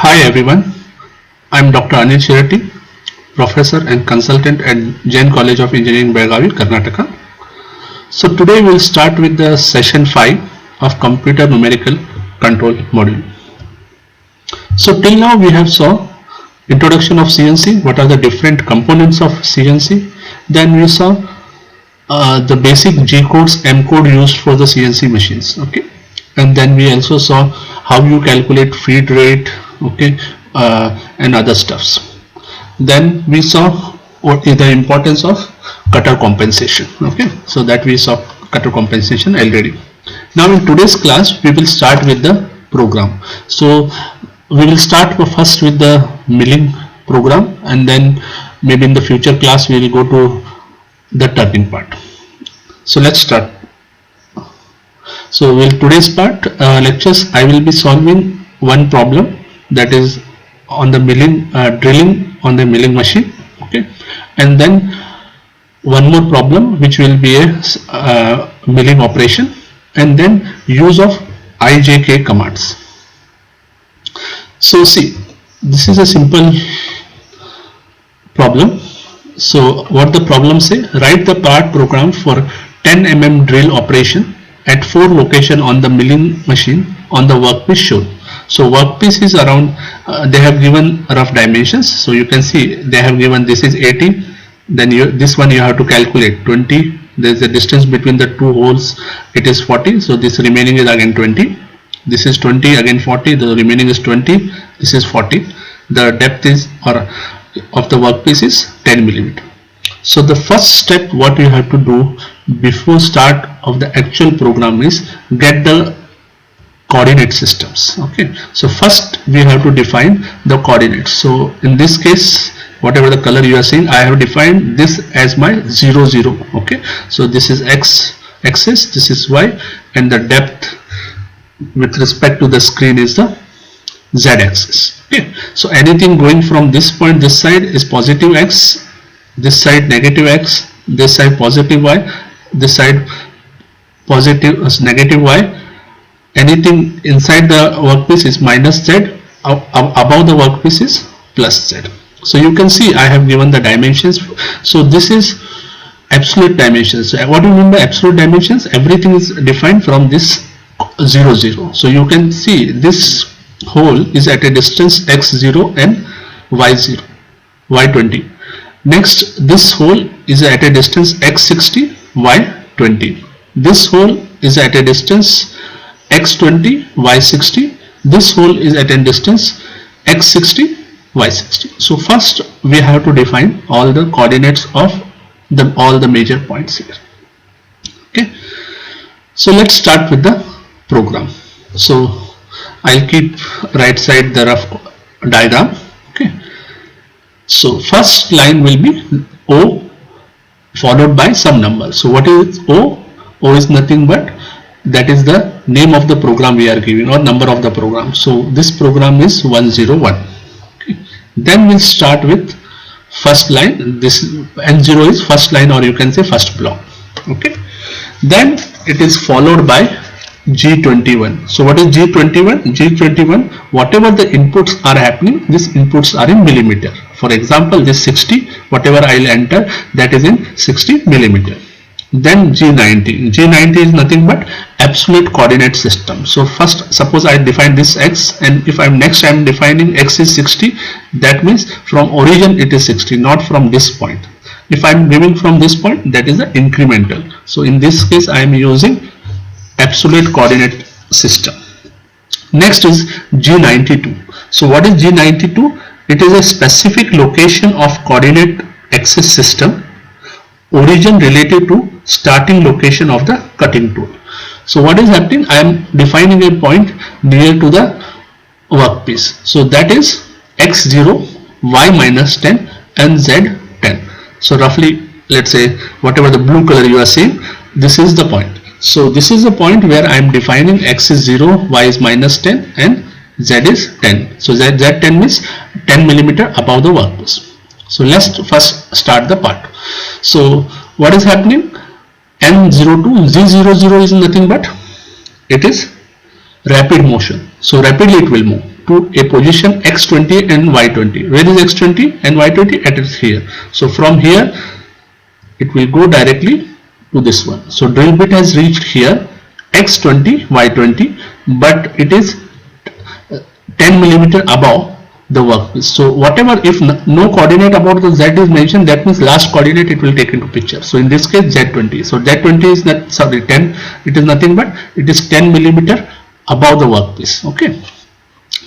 Hi everyone, I am Dr. Anil Shirati, Professor and Consultant at Jain College of Engineering, Belgavi, Karnataka. So today we will start with the session 5 of Computer Numerical Control module. So till now we have saw introduction of CNC, what are the different components of CNC. Then we saw the basic G codes, M code used for the CNC machines. Okay, and then we also saw how you calculate feed rate, okay, and other stuffs. Then we saw what is the importance of cutter compensation. Okay, so that we saw cutter compensation already. Now in today's class we will start with the program. So we will start first with the milling program, and then maybe in the future class we will go to the turning part. So let's start. So with today's part lectures, I will be solving one problem, that is on the milling, drilling on the milling machine. Okay, and then one more problem which will be a milling operation, and then use of IJK commands. So see, this is a simple problem. So what the problem say, write the part program for 10 mm drill operation at 4 location on the milling machine on the workpiece shown. So workpiece is around, they have given rough dimensions. So you can see they have given this is 80, then this one you have to calculate 20. There is a distance between the two holes, it is 40. So this remaining is again 20. This is 20, again 40. The remaining is 20. This is 40. The depth is of the workpiece is 10 millimeter. So the first step what you have to do before start of the actual program is get the coordinate systems. Okay, so first we have to define the coordinates. So in this case, whatever the color you are seeing, I have defined this as my 0 0. Okay, so this is x axis, this is y, and the depth with respect to the screen is the z axis. Okay, so anything going from this point, this side is positive x, this side negative x, this side positive y, this side positive negative y. Anything inside the workpiece is minus z, above the workpiece is plus z. So you can see I have given the dimensions. So this is absolute dimensions. So what do you mean by absolute dimensions? Everything is defined from this 0 0. So you can see this hole is at a distance x0 and y0, y20. Next, this hole is at a distance x60, y20. This hole is at a distance x20, y60. This hole is at a distance x60, y60. So first we have to define all the coordinates of all the major points here. Okay, so let's start with the program. So I'll keep right side the rough diagram. Okay, so first line will be O followed by some number. So what is O? O is nothing but that is the name of the program we are giving, or number of the program. So this program is 101. Okay. Then we'll start with first line. This N0 is first line, or you can say first block. Okay, then it is followed by G21. So what is G21? G21, whatever the inputs are happening, these inputs are in millimeter. For example, this 60, whatever I will enter, that is in 60 millimeter. Then G90. G90 is nothing but absolute coordinate system. So first, suppose I define this x, and if I'm defining x is 60, that means from origin it is 60, not from this point. If I'm giving from this point, that is the incremental. So in this case I am using absolute coordinate system. Next is G92. So what is G92? It is a specific location of coordinate axis system, origin related to starting location of the cutting tool. So what is happening? I am defining a point near to the workpiece. So that is x0, y minus 10 and z 10. So roughly, let's say whatever the blue color you are seeing, this is the point. So this is the point where I am defining x is 0, y is minus 10 and z is 10. So z10 means 10 millimeter above the workpiece. So let's first start the part. So what is happening? N02, Z00 is nothing but it is rapid motion. So rapidly it will move. to a position x20 and y20. Where is x20 and y20? It is here. So from here it will go directly to this one. So drill bit has reached here x20 y20, but it is 10 millimeter above the workpiece. So whatever, if no coordinate about the z is mentioned, that means last coordinate it will take into picture. So in this case z20. So z20 is not, sorry, 10. It is nothing but it is 10 millimeter above the workpiece. Okay.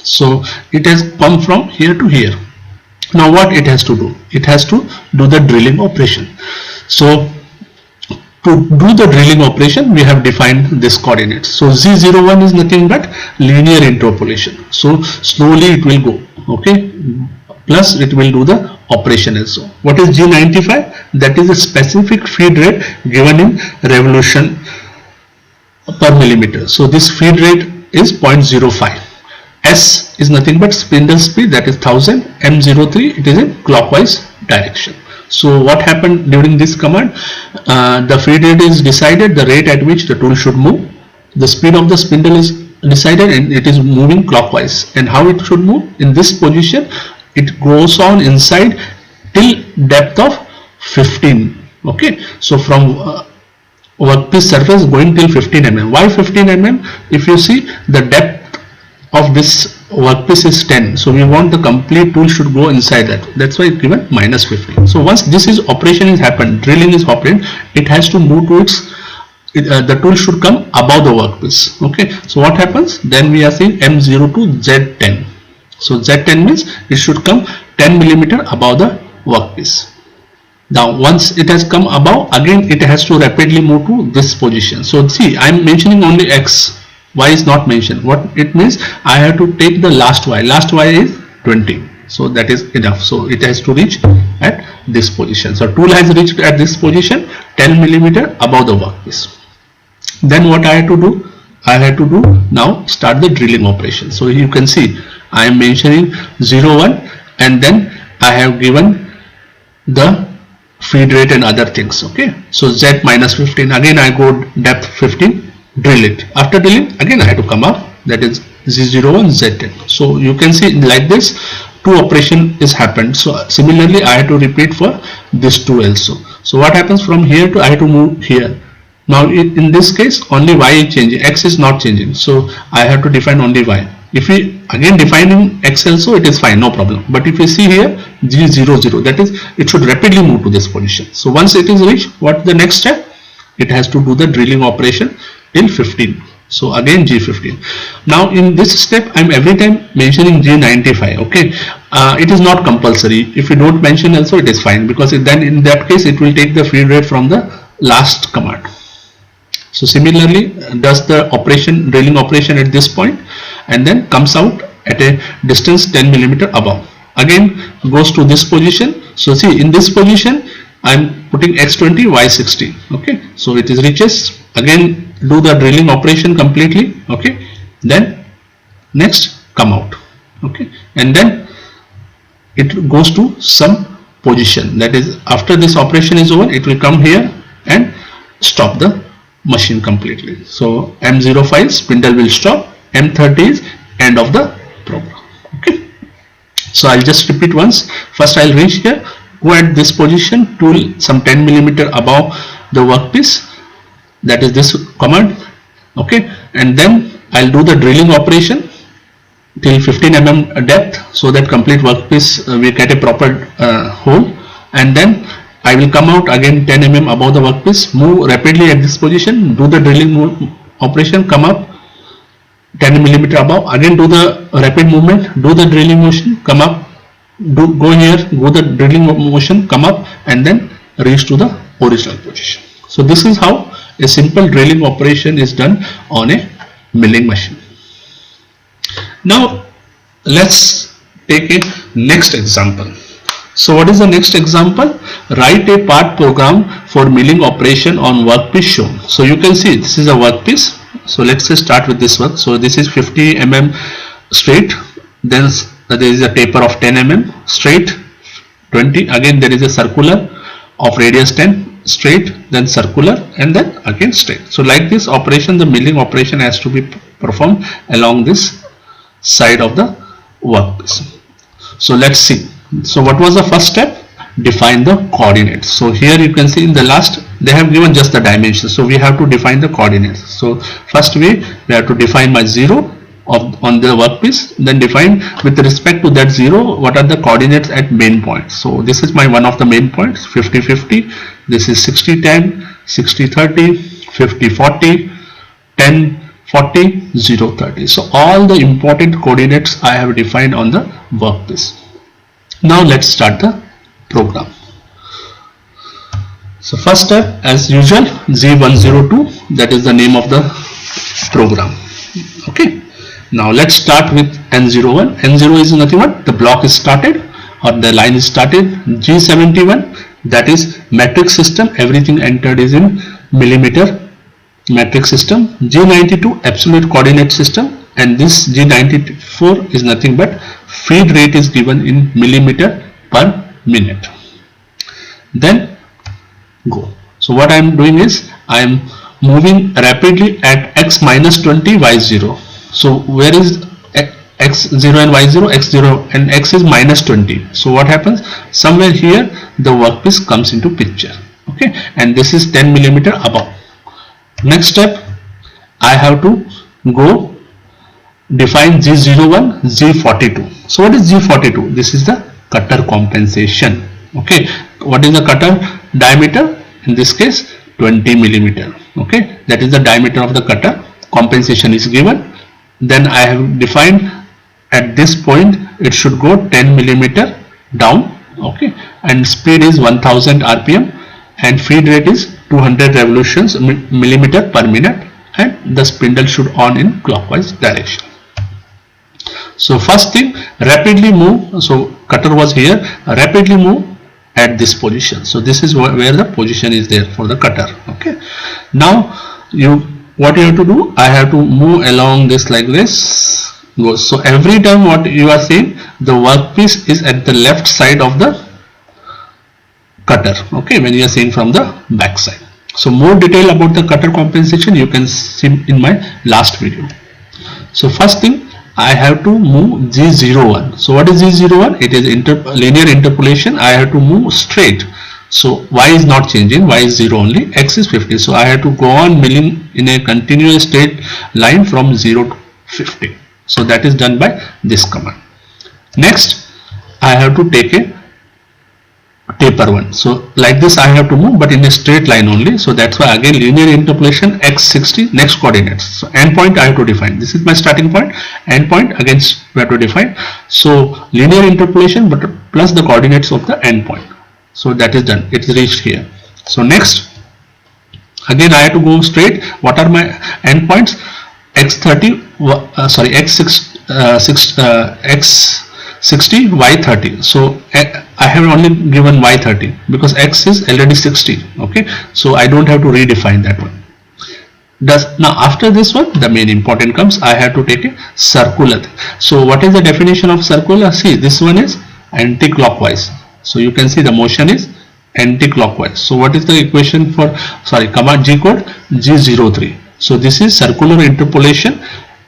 So it has come from here to here. Now what it has to do? It has to do the drilling operation. So to do the drilling operation, we have defined this coordinates. So Z01 is nothing but linear interpolation. So slowly it will go. Okay. Plus it will do the operation also. What is G95? That is a specific feed rate given in revolution per millimeter. So this feed rate is 0.05. S is nothing but spindle speed, that is 1000. M03, it is in clockwise direction. So what happened during this command? The feed rate is decided, the rate at which the tool should move. The speed of the spindle is decided and it is moving clockwise. And how it should move? In this position, it goes on inside till depth of 15. Okay. So from workpiece surface going till 15 mm. Why 15 mm? If you see, the depth of this workpiece is 10, so we want the complete tool should go inside that. That's why it's given -15. So once this is operation is happened, drilling is happened, it has to move to its the tool should come above the workpiece. Okay. So what happens? Then we are saying M0 to Z10. So Z10 means it should come 10 millimeter above the workpiece. Now once it has come above, again it has to rapidly move to this position. So see, I am mentioning only X. Y is not mentioned. What it means? I have to take the last Y. Last Y is 20. So that is enough. So it has to reach at this position. So tool has reached at this position 10 millimeter above the workpiece. Then what I have to do? I have to do now start the drilling operation. So you can see I am mentioning 01 and then I have given the feed rate and other things. Okay. So Z -15. Again I go depth 15. Drill it. After drilling, again I have to come up, that is Z01 Z10. So you can see like this, two operation is happened. So similarly I have to repeat for this two also. So what happens from here to I have to move here. Now in this case only Y is changing, X is not changing. So I have to define only Y. If we again define in X also, it is fine, no problem. But if you see here G00, that is it should rapidly move to this position. So once it is reached, what the next step? It has to do the drilling operation till 15. So again G15. Now in this step I am every time mentioning G95. Okay. It is not compulsory. If you don't mention also, it is fine, because then in that case it will take the feed rate from the last command. So similarly does the operation, drilling operation at this point, and then comes out at a distance 10 millimeter above. Again goes to this position. So see, in this position I am putting X20 Y60. Okay. So it is reaches, again do the drilling operation completely. Okay. Then next come out. Okay. And then it goes to some position, that is after this operation is over, it will come here and stop the machine completely. So M05 spindle will stop, M30 is end of the program. Okay. So I'll just repeat once. First I'll reach here, go at this position, tool some 10 millimeter above the workpiece, that is this command. Okay. And then I'll do the drilling operation till 15 mm depth, so that complete workpiece we get a proper hole, and then I will come out again 10 mm above the workpiece, move rapidly at this position, do the drilling operation, come up 10 millimeter above, again do the rapid movement, do the drilling motion, come up, go here, go the drilling motion, come up, and then reach to the original position. So this is how a simple drilling operation is done on a milling machine. Now let's take a next example. So what is the next example? Write a part program for milling operation on workpiece shown. So you can see this is a workpiece. So let's say start with this one. So this is 50 mm straight, then there is a taper of 10 mm straight, 20, again there is a circular of radius 10 straight, then circular, and then again straight. So like this operation, the milling operation has to be performed along this side of the workpiece. So let's see. So what was the first step? Define the coordinates. So here you can see in the last they have given just the dimensions, so we have to define the coordinates. So first we have to define my 0 on the workpiece, then define with respect to that 0 what are the coordinates at main point. So this is my one of the main points, 50 50, this is 60 10, 60 30, 50 40, 10 40, 0 30. So all the important coordinates I have defined on the workpiece. Now let's start the program. So first step, as usual, Z102, that is the name of the program. Okay. Now let's start with N01. N0 is nothing but the block is started or the line is started. G71, that is metric system, everything entered is in millimeter metric system. G92, absolute coordinate system, and this G94 is nothing but feed rate is given in millimeter per minute. Then go. So what I am doing is I am moving rapidly at x minus 20, y0. So where is x0 and y0? x0 and x is minus 20. So what happens? Somewhere here the workpiece comes into picture. Okay, and this is 10 millimeter above. Next step, I have to go define G01, G42. So what is G42? This is the cutter compensation. Okay, what is the cutter diameter? In this case 20 millimeter. Okay, that is the diameter of the cutter. Compensation is given. Then I have defined at this point it should go 10 millimeter down. Okay, and speed is 1000 rpm and feed rate is 200 revolutions millimeter per minute, and the spindle should on in clockwise direction. So first thing, rapidly move. So cutter was here, rapidly move at this position. So this is where the position is there for the cutter. Okay, now what you have to do, I have to move along this like this. Goes. So every time what you are saying, the workpiece is at the left side of the cutter. Okay, when you are saying from the back side. So more detail about the cutter compensation you can see in my last video. So first thing, I have to move G01. So what is G01? It is linear interpolation. I have to move straight. So y is not changing, y is 0 only, x is 50. So I have to go on milling in a continuous straight line from 0 to 50. So that is done by this command. Next, I have to take a taper one. So like this I have to move, but in a straight line only. So that's why again linear interpolation x60, next coordinates. So endpoint I have to define. This is my starting point. Endpoint again we have to define. So linear interpolation but plus the coordinates of the endpoint. So that is done. It is reached here. So next, again I have to go straight. What are my endpoints? X30, X60, Y30. So I have only given Y30 because X is already 60. Okay, so I don't have to redefine that one. Now after this one, the main important comes. I have to take a circular. So what is the definition of circular? See, this one is anti-clockwise. So you can see the motion is anti-clockwise. So what is the equation for command G code? G03. So this is circular interpolation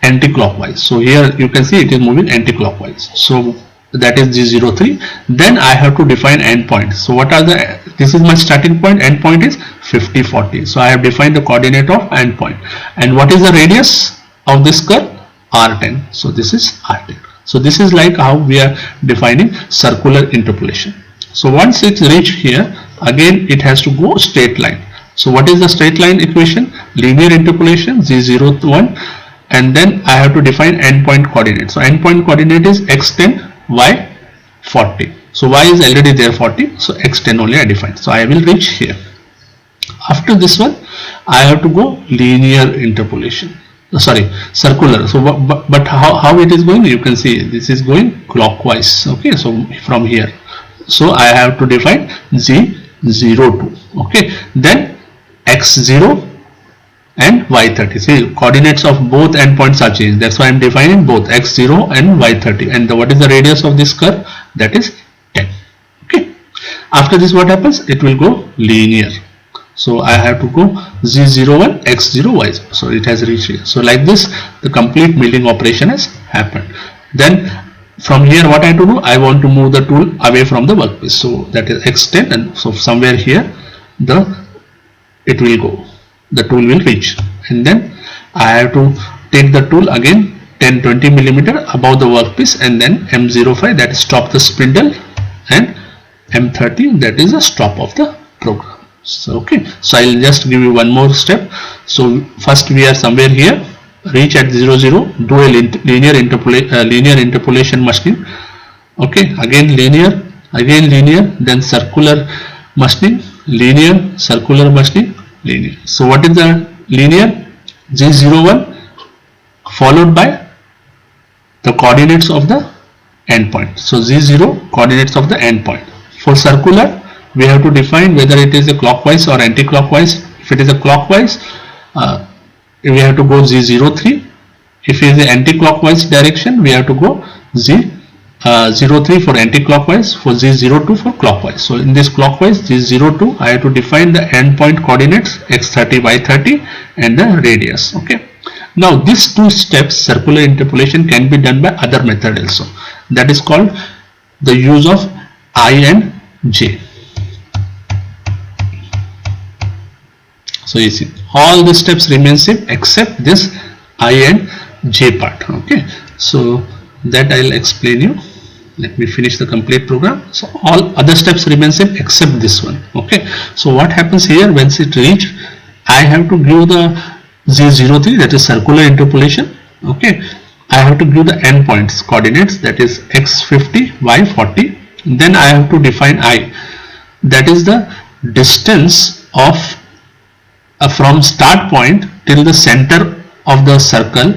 anti-clockwise. So here you can see it is moving anti-clockwise. So that is G03. Then I have to define endpoint. So what are this is my starting point, endpoint is 50 40. So I have defined the coordinate of endpoint. And what is the radius of this curve? R10. So this is R10. So this is like how we are defining circular interpolation. So once it's reached here, again it has to go straight line. So what is the straight line equation? Linear interpolation G01, and then I have to define endpoint coordinate. So endpoint coordinate is x10, y40. So y is already there 40, so x10 only I define. So I will reach here. After this one, I have to go linear interpolation. Circular. So but how it is going? You can see this is going clockwise. Okay, so from here. So I have to define G02. Okay, then x0 and y30. See, coordinates of both endpoints are changed. That's why I am defining both x0 and y30. And what is the radius of this curve? That is 10. Okay. After this, what happens? It will go linear. So I have to go Z01, X0, Y0. So it has reached here. So like this, the complete milling operation has happened. Then from here what I have to do, I want to move the tool away from the workpiece, so that is X10, and so somewhere here it will go, the tool will reach, and then I have to take the tool again 10-20 millimeter above the workpiece, and then M05, that is stop the spindle, and M30, that is the stop of the program. So okay, so I'll just give you one more step. So first we are somewhere here, reach at 0 0, do a linear interpolation machining. Okay, again linear, then circular machining, linear, circular machining, linear. So what is the linear? G01 followed by the coordinates of the endpoint. So Z0 coordinates of the endpoint. For circular, we have to define whether it is a clockwise or anti-clockwise. If it is a clockwise, we have to go Z03. If it is the anti-clockwise direction, we have to go Z03 for anti-clockwise, for Z02 for clockwise. So in this clockwise, Z02, I have to define the endpoint coordinates X30, Y30 and the radius. Okay. Now these two steps, circular interpolation, can be done by other method also. That is called the use of I and J. So you see, all the steps remain same except this I and J part. Okay, so that I will explain you. Let me finish the complete program. So all other steps remain same except this one. Okay, so what happens here, once it reach, I have to give the Z03, that is circular interpolation. Okay, I have to give the endpoints coordinates, that is X50, Y40. Then I have to define I, that is the distance of from start point till the center of the circle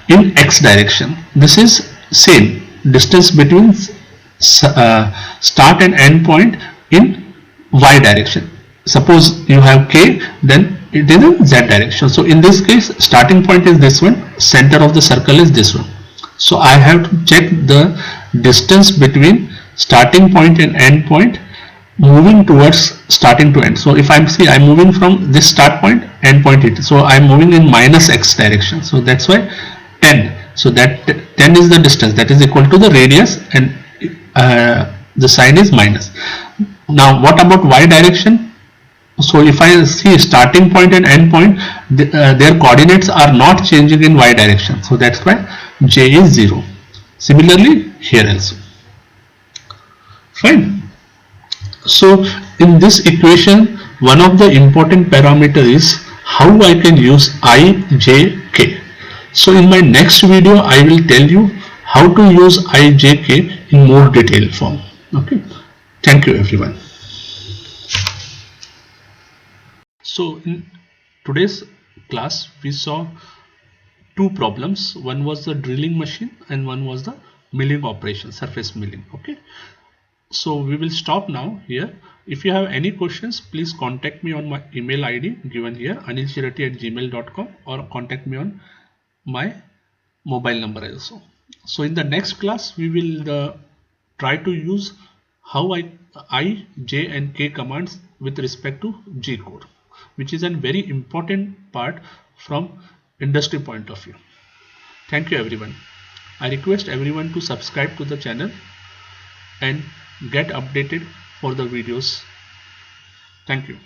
in X direction. This is same distance between start and end point in Y direction. Suppose you have K, then it is in Z direction. So in this case, starting point is this one, center of the circle is this one. So I have to check the distance between starting point and end point moving towards starting to end. So if I'm moving from this start point, end point it, so I'm moving in minus X direction. So that's why 10. So that 10 is the distance, that is equal to the radius, and the sign is minus. Now what about Y direction? So if I see starting point and end point, their coordinates are not changing in Y direction. So that's why J is 0. Similarly here also. Fine. So in this equation, one of the important parameter is how I can use I, J, K. So in my next video, I will tell you how to use I, J, K in more detailed form. Okay. Thank you everyone. So in today's class, we saw two problems. One was the drilling machine and one was the milling operation, surface milling. Okay. So we will stop now here. If you have any questions, please contact me on my email ID given here, anilchirati@gmail.com, or contact me on my mobile number also. So in the next class, we will try to use how I, J and K commands with respect to G code, which is a very important part from industry point of view. Thank you everyone. I request everyone to subscribe to the channel and get updated for the videos. Thank you.